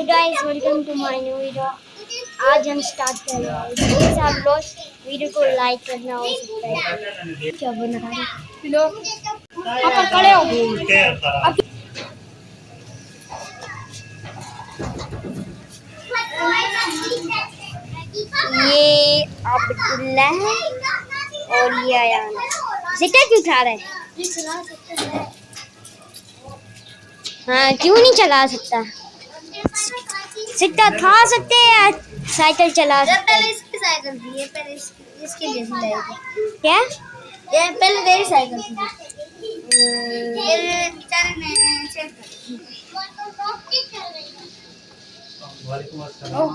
Guys welcome to my new video. आज हम start कर रहे हैं। प्लीज आप लोग वीडियो को लाइक करना और सब्सक्राइब करना। क्या बना रहे लोग वहाँ पर खड़े हो। ये अब्दुल्ला है और ये अयान है। सिक्का क्यों खा रहे हैं? हाँ क्यों नहीं चला सकता? सिक्का खा सकते हैं या साइकिल चला सकते हैं? पहले इसकी साइकिल थी, ये पहले इसके लिए सिलाई थी। क्या? ये पहले मेरी साइकिल थी। ये बेचारे ने चेक कर दी। वालेकुम अस्सलाम।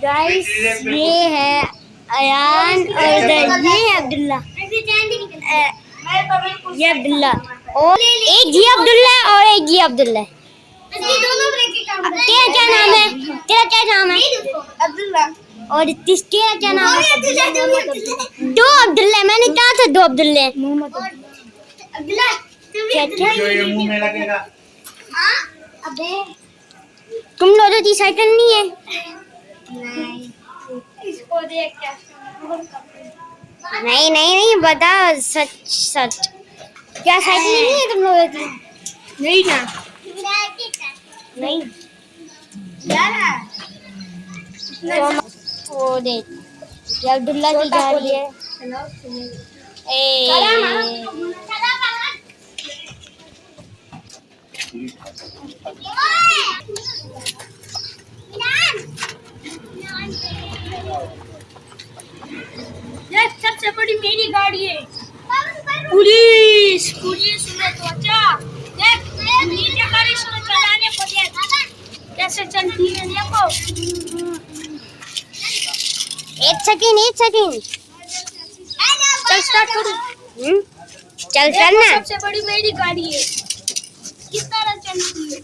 गाइस ये है अयान और इधर ये है अब्दुल्ला। ये अब्दुल्ला और एक ये अब्दुल्ला और एक ये अब्दुल्ला। तेरा क्या नाम है? तेरा क्या नाम है? अब्दुल्ला। और तेरा क्या नाम है? दो अब्दुल्ला। मैंने कहा था दो अब्दुल्ला। अब्दुल्ला क्या जो ये मुंह में लगेगा। अबे तुम लोगों की साइकिल नहीं है? नहीं, इसको देख क्या नहीं नहीं नहीं बता सच सच। क्या साइकिल नहीं है तुम लोगों की? नहीं ना नहीं यार तो वो देख ये अब्दुल्ला की गाड़ी है। ए ये सबसे बड़ी मेरी गाड़ी है। पुलिस पुलिस में तो अच्छा देख नीचे गाड़ी से चलाने को देख कैसे चलती है देखो। एक सेकंड चल स्टार्ट करो। चल देखो, चलना। सबसे बड़ी मेरी गाड़ी है। किस तरह चलती है?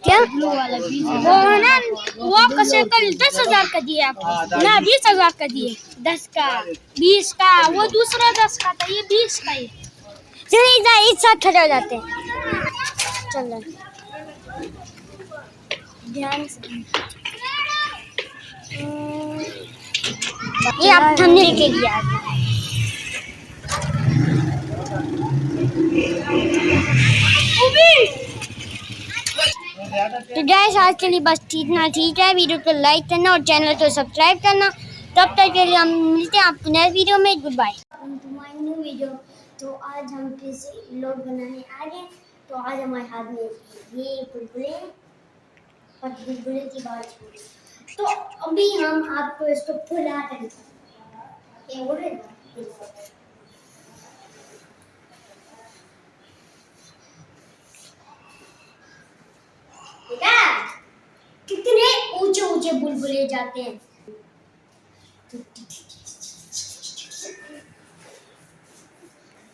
क्या वो ना वो कैसे कल 10,000 का दिए आपको ना 20,000 का दिए 10 का 20 का वो दूसरा 10 का था ये 20 का है। चलिए इधर एक साथ खड़े हो जाते हैं। चल ध्यान से। ये आप थंबनेल के लिए आ गया। तो गाइस आज के लिए बस इतना ठीक है। वीडियो को लाइक करना और चैनल को सब्सक्राइब करना। तब तक के लिए हम मिलते हैं आपको नेक्स्ट वीडियो में। Good bye. New video. तो आज हम फिर से लोग बनाने आ गए। तो आज हमारे हाथ में ये बुलबुले और बुलबुले की बात छोड़ी। तो अभी हम आपको इसको फुला कर ये हो रहा है। कितने ऊंचे ऊंचे बुलबुले जाते हैं।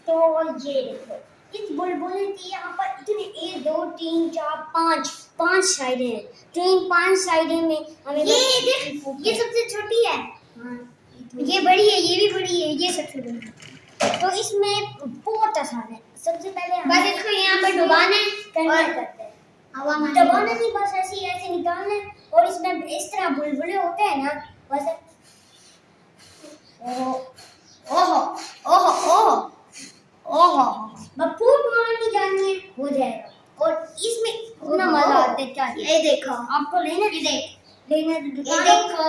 तो ये देखो इस बुलबुले की यहाँ पर इतने 1 2 3 4 5 साइडें हैं। तो इन 5 साइडें में हमें ये सबसे छोटी है। हाँ, ये बड़ी है ये भी बड़ी है ये सबसे बड़ी है। तो इसमें बहुत आसान है। सबसे पहले बस इसको यहाँ पर डुबाना है और करते हैं। हवा में दबाना नहीं बस ऐसे निकालना है। और इसमें इस तरह बुलबुले होते हैं ना बस। ओहो ओहो ओहो ओहो ओहो फूट मारनी जानी है हो जाएगा। और इसमें इतना मजा आता है क्या ये देखो आपको लेना ये देख लेना ये देखो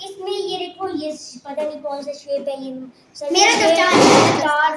इसमें ये देखो ये पता नहीं कौन सा शेप है ये मेरा तो स्टार